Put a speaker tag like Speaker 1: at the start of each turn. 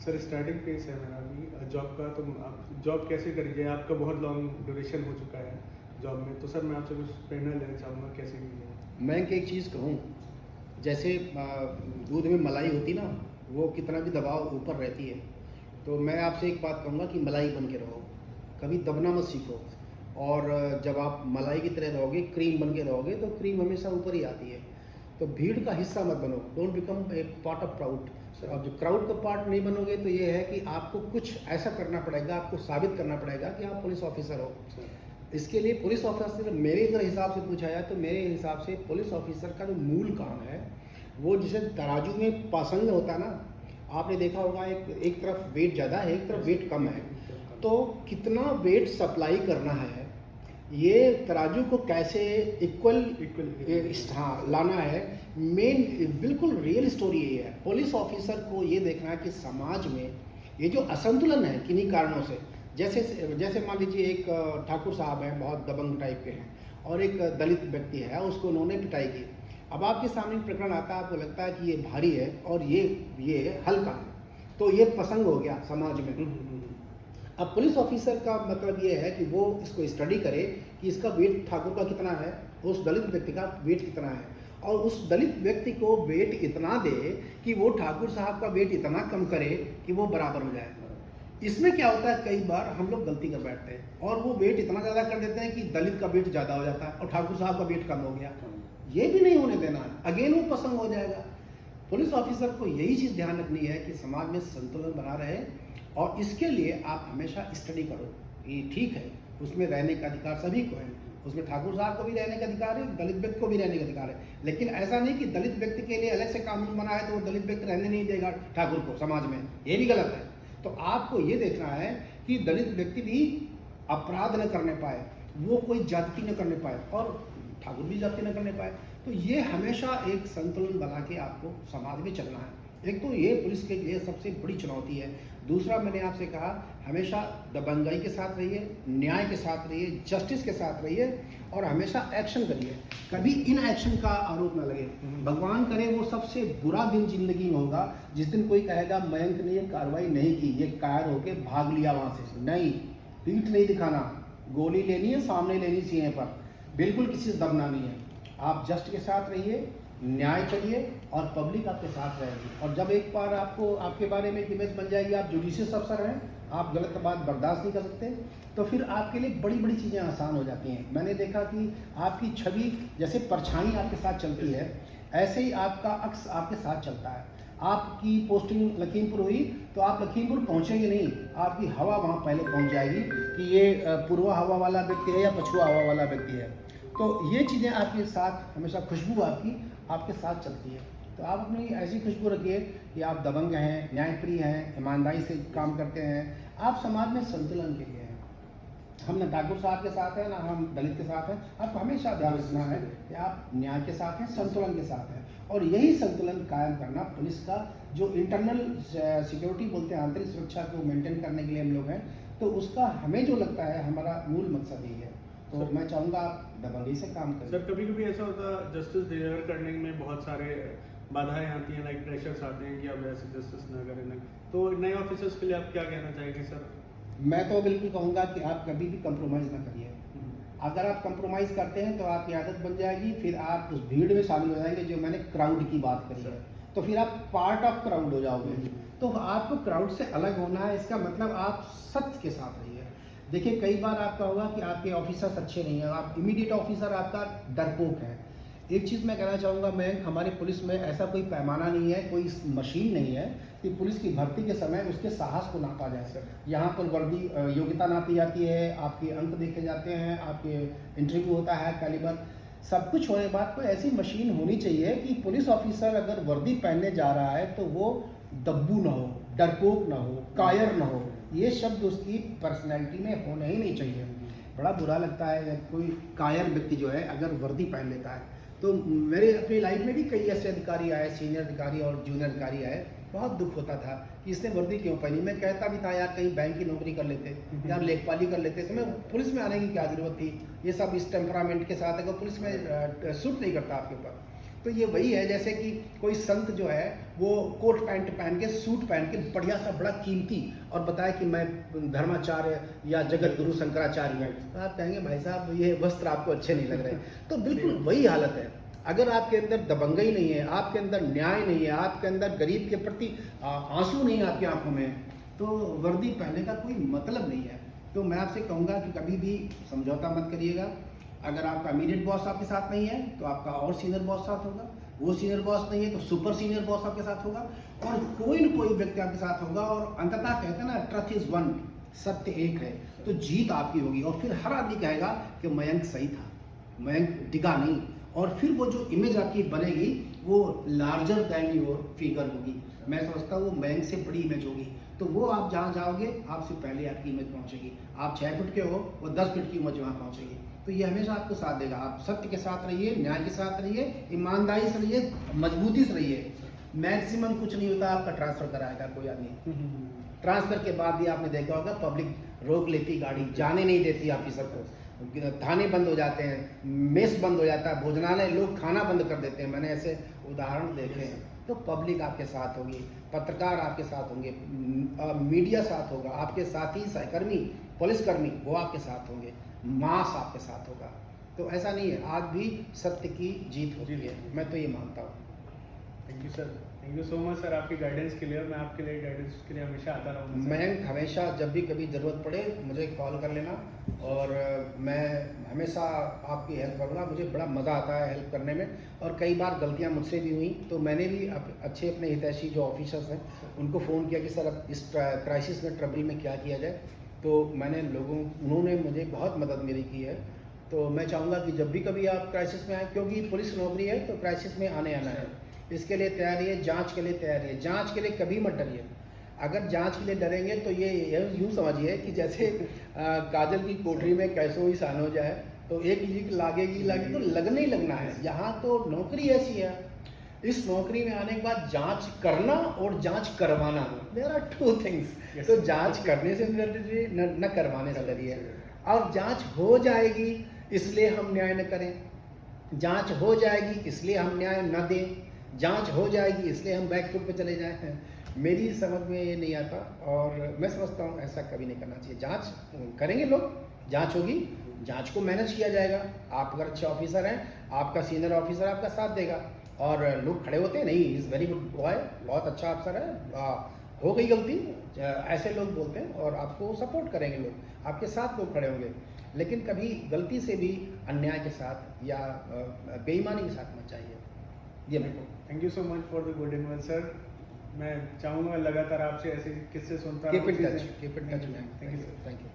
Speaker 1: Sir starting phase है मेरा अभी जॉब का, तो आप जॉब कैसे करिए? आपका बहुत लॉन्ग ड्यूरेशन हो चुका है जॉब में, तो सर मैं आपसे कुछ प्रेरणा लेना चाहूँगा कैसे कीजिए।
Speaker 2: मैं एक चीज़ कहूँ, जैसे दूध में मलाई होती ना, वो कितना भी दबाव ऊपर रहती है। तो मैं आपसे एक बात कहूँगा कि मलाई बन के रहो, कभी दबना मत सीखो। और जब आप मलाई की तरह रहोगे, क्रीम बन के रहोगे, तो क्रीम हमेशा ऊपर ही आती है। तो भीड़ का हिस्सा मत बनो, don't become a part of crowd. अब जो क्राउड का पार्ट नहीं बनोगे तो ये है कि आपको कुछ ऐसा करना पड़ेगा, आपको साबित करना पड़ेगा कि आप पुलिस ऑफिसर हो। इसके लिए पुलिस ऑफिसर, मेरे अगर हिसाब से पूछा जाए तो मेरे हिसाब से पुलिस ऑफिसर का जो मूल काम है, वो जैसे तराजू में पासंग होता है ना, आपने देखा होगा एक तरफ वेट ज़्यादा है, एक तरफ वेट कम है, तो कितना वेट सप्लाई करना है, ये तराजू को कैसे इक्वल हाँ लाना है। मेन बिल्कुल रियल स्टोरी ये है। पुलिस ऑफिसर को ये देखना है कि समाज में ये जो असंतुलन है किन्हीं कारणों से, जैसे जैसे मान लीजिए एक ठाकुर साहब हैं, बहुत दबंग टाइप के हैं, और एक दलित व्यक्ति है, उसको उन्होंने पिटाई की। अब आपके सामने प्रकरण आता है, आपको लगता है कि ये भारी है और ये हल्का है, तो ये पसंद हो गया समाज में। अब पुलिस ऑफिसर का मतलब ये है कि वो इसको स्टडी करे कि इसका वेट ठाकुर का कितना है, उस दलित व्यक्ति का वेट कितना है, और उस दलित व्यक्ति को वेट इतना दे कि वो ठाकुर साहब का वेट इतना कम करे कि वो बराबर हो जाए। इसमें क्या होता है, कई बार हम लोग गलती कर बैठते हैं और वो वेट इतना ज़्यादा कर देते हैं कि दलित का वेट ज़्यादा हो जाता है और ठाकुर साहब का वेट कम हो गया। ये भी नहीं होने देना है, अगेन वो पसंद हो जाएगा। पुलिस ऑफिसर को यही चीज़ ध्यान रखनी है कि समाज में संतुलन बना रहे, और इसके लिए आप हमेशा स्टडी करो। ये ठीक है, उसमें रहने का अधिकार सभी को है, उसमें ठाकुर साहब को भी रहने का अधिकार है, दलित व्यक्ति को भी रहने का अधिकार है, लेकिन ऐसा नहीं कि दलित व्यक्ति के लिए अलग से कानून बना है तो वो दलित व्यक्ति रहने नहीं देगा ठाकुर को समाज में, ये भी गलत है। तो आपको ये देखना है कि दलित व्यक्ति भी अपराध न करने पाए, वो कोई जाति न करने पाए और ठाकुर भी जाति न करने पाए। तो ये हमेशा एक संतुलन बना के आपको समाज में चलना है। एक तो ये पुलिस के लिए सबसे बड़ी चुनौती है। दूसरा, मैंने आपसे कहा, हमेशा दबंगाई के साथ रहिए, न्याय के साथ रहिए, जस्टिस के साथ रहिए, और हमेशा एक्शन करिए, कभी इन एक्शन का आरोप ना लगे। भगवान करे वो सबसे बुरा दिन जिंदगी में होगा जिस दिन कोई कहेगा मयंक ने ये कार्रवाई नहीं की, ये कायर होके भाग लिया वहाँ से। नहीं, पीठ नहीं दिखाना, गोली लेनी है, सामने लेनी सीने पर, बिल्कुल किसी से दबना नहीं है। आप जस्ट के साथ रहिए, न्याय करिए, और पब्लिक आपके साथ रहेगी। और जब एक बार आपको आपके बारे में एक इमेज बन जाएगी, आप जुडिशियस अफसर हैं, आप गलत बात बर्दाश्त नहीं कर सकते, तो फिर आपके लिए बड़ी बड़ी चीज़ें आसान हो जाती हैं। मैंने देखा कि आपकी छवि जैसे परछाई आपके साथ चलती है, ऐसे ही आपका अक्स आपके साथ चलता है। आपकी पोस्टिंग लखीमपुर हुई तो आप लखीमपुर पहुँचेंगे नहीं, आपकी हवा वहाँ पहले पहुँच जाएगी कि ये पूर्वा हवा वाला व्यक्ति है या पछुआ हवा वाला व्यक्ति है। तो ये चीज़ें आपके साथ हमेशा, खुशबू आपकी आपके साथ चलती है। तो आप अपनी ऐसी खुशबू रखिए कि आप दबंग हैं, न्यायप्रिय हैं, ईमानदारी से काम करते हैं, आप समाज में संतुलन के लिए हैं। हम ना ठाकुर साहब के साथ हैं, ना हम दलित के साथ हैं। आपको हमेशा ध्यान रखना है कि आप न्याय के साथ हैं, संतुलन के साथ हैं, और यही संतुलन कायम करना पुलिस का जो इंटरनल सिक्योरिटी बोलते हैं, आंतरिक सुरक्षा को मेंटेन करने के लिए हम लोग हैं, तो उसका हमें जो लगता है हमारा मूल मकसद यही है। तो मैं चाहूँगा आप दबंगी से काम करें।
Speaker 1: सर कभी कभी ऐसा होता है जस्टिस डिलीवर करने में बहुत सारे बाधाएं आती हैं, लाइक प्रेशर्स आते हैं कि आप ऐसे जस्टिस ना करें ना, तो नए ऑफिसर्स के लिए आप क्या कहना चाहेंगे सर?
Speaker 2: मैं तो बिल्कुल कहूँगा कि आप कभी भी कंप्रोमाइज़ ना करिए। अगर आप कंप्रोमाइज़ करते हैं तो आपकी आदत बन जाएगी, फिर आप उस भीड़ में शामिल हो जाएंगे। जो मैंने क्राउड की बात करी है, तो फिर आप पार्ट ऑफ क्राउड हो जाओगे। तो आपको क्राउड से अलग होना है, इसका मतलब आप सत्य के साथ रहिए। देखिए, कई बार आपका होगा कि आपके ऑफिसर्स अच्छे नहीं हैं, आप इमीडिएट ऑफिसर आपका डरपोक है। एक चीज़ मैं कहना चाहूँगा, मैं हमारे पुलिस में ऐसा कोई पैमाना नहीं है, कोई मशीन नहीं है कि पुलिस की भर्ती के समय उसके साहस को नापा जाए। यहाँ पर वर्दी योग्यता नापी जाती है, आपके अंक देखे जाते हैं, आपके इंटरव्यू होता है, कैलिबर, सब कुछ होने के बाद कोई ऐसी मशीन होनी चाहिए कि पुलिस ऑफिसर अगर वर्दी पहनने जा रहा है तो वो दब्बू ना हो, डरपोक ना हो, कायर ना हो। ये शब्द उसकी पर्सनैलिटी में होना ही नहीं चाहिए। बड़ा बुरा लगता है जब कोई कायर व्यक्ति जो है अगर वर्दी पहन लेता है। तो मेरे अपनी लाइफ में भी कई ऐसे अधिकारी आए, सीनियर अधिकारी और जूनियर अधिकारी आए, बहुत दुख होता था कि इसने वर्दी क्यों पहनी। मैं कहता भी था, यार कहीं बैंक की नौकरी कर लेते, यार लेखपाली कर लेते, तो मैं पुलिस में आने की क्या ज़रूरत थी। ये सब इस टेम्परामेंट के साथ अगर पुलिस में सूट नहीं करता आपके ऊपर। तो ये वही है जैसे कि कोई संत जो है वो कोट पैंट पहन के, सूट पहन के, बढ़िया सा बड़ा कीमती, और बताए कि मैं धर्माचार्य या जगत गुरु शंकराचार्य हूँ, तो आप कहेंगे भाई साहब ये वस्त्र आपको अच्छे नहीं लग रहे। तो बिल्कुल वही हालत है। अगर आपके अंदर दबंगई नहीं है, आपके अंदर न्याय नहीं है, आपके अंदर गरीब के प्रति आंसू नहीं है आपकी आंखों में, तो वर्दी पहनने का कोई मतलब नहीं है। तो मैं आपसे कहूँगा कि कभी भी समझौता मत करिएगा। अगर आपका इमीडिएट बॉस आपके साथ नहीं है तो आपका और सीनियर बॉस साथ होगा, वो सीनियर बॉस नहीं है तो सुपर सीनियर बॉस आपके साथ होगा, और कोई न कोई व्यक्ति आपके साथ होगा। और अंततः कहते हैं ना, ट्रथ इज वन, सत्य एक है, तो जीत आपकी होगी। और फिर हर आदमी कहेगा कि मयंक सही था, मयंक डिगा नहीं। और फिर वो जो इमेज आपकी बनेगी वो लार्जर दैन योर फिगर होगी। मैं समझता हूँ वो मयंक से बड़ी इमेज होगी। तो वो आप जहाँ जाओगे आपसे पहले आपकी इमेज पहुँचेगी। आप 6 फुट के हो, वो 10 फुट की इमेज वहाँ पहुँचेगी। तो ये हमेशा आपको साथ देगा। आप सत्य के साथ रहिए, न्याय के साथ रहिए, ईमानदारी से रहिए, मजबूती से रहिए। मैक्सिमम कुछ नहीं होता, आपका ट्रांसफ़र कराएगा कोई आदमी। ट्रांसफ़र के बाद भी आपने देखा होगा पब्लिक रोक लेती, गाड़ी जाने नहीं देती ऑफिसर को, थाने बंद हो जाते हैं, मेस बंद हो जाता है, भोजनालय लोग खाना बंद कर देते हैं। मैंने ऐसे उदाहरण देखे हैं। तो पब्लिक आपके साथ होगी, पत्रकार आपके साथ होंगे, मीडिया साथ होगा, आपके साथी सहकर्मी पुलिसकर्मी वो आपके साथ होंगे, मास आपके साथ होगा। तो ऐसा नहीं है, आज भी सत्य की जीत होती है, मैं तो ये मानता हूँ।
Speaker 1: Thank you sir, thank you so much sir आपकी गाइडेंस के लिए। मैं आपके लिए गाइडेंस के लिए हमेशा आता रहूँगा।
Speaker 2: मैं हमेशा जब भी कभी ज़रूरत पड़े मुझे कॉल कर लेना, और मैं हमेशा आपकी हेल्प करूँगा। मुझे बड़ा मज़ा आता है हेल्प करने में, और कई बार गलतियाँ मुझसे भी हुई, तो मैंने भी अच्छे अपने हितैषी जो ऑफिसर्स हैं उनको फ़ोन किया कि सर अब इस क्राइसिस में, ट्रबल में क्या किया जाए। तो मैंने उन्होंने मुझे बहुत मदद मेरी की है। तो मैं चाहूँगा कि जब भी कभी आप क्राइसिस में आए, क्योंकि पुलिस नौकरी है तो क्राइसिस में आना है, इसके लिए तैयार रहिए, जांच के लिए तैयार रहिए। जांच के लिए कभी मत डरिए। अगर जांच के लिए डरेंगे तो ये यूँ समझिए कि जैसे काजल की कोठरी में कैसो ही सान हो जाए, तो एक लीक लागेगी तो लगने ही लगना है। यहाँ तो नौकरी ऐसी है, इस नौकरी में आने के बाद जांच करना और जांच करवाना, देयर आर 2 थिंग्स। तो जांच करने से न करवाने से डरिए। और जांच हो जाएगी इसलिए हम न्याय न करें, जांच हो जाएगी इसलिए हम न्याय न दें, जांच हो जाएगी इसलिए हम बैक फुट पे चले जाए। मेरी समझ में ये नहीं आता, और मैं समझता हूँ ऐसा कभी नहीं करना चाहिए। जांच करेंगे लोग, जांच होगी, जांच को मैनेज किया जाएगा। आप अगर अच्छे ऑफिसर हैं, आपका सीनियर ऑफिसर आपका साथ देगा, और लोग खड़े होते हैं, नहीं इज़ वेरी गुड बॉय, बहुत अच्छा अफसर है, हो गई गलती, ऐसे लोग बोलते हैं, और आपको सपोर्ट करेंगे लोग, आपके साथ लोग खड़े होंगे। लेकिन कभी गलती से भी अन्याय के साथ या बेईमानी के साथ मत जाइए। ये मेरे को।
Speaker 1: Thank you so much for the good advice sir. मैं चाहूँगा लगातार आपसे ऐसे किस्से सुनता
Speaker 2: कीप इन
Speaker 1: रहूं,
Speaker 2: टच,
Speaker 1: चीज़ें-
Speaker 2: keep in touch man.
Speaker 1: Thank you sir.
Speaker 2: Thank you.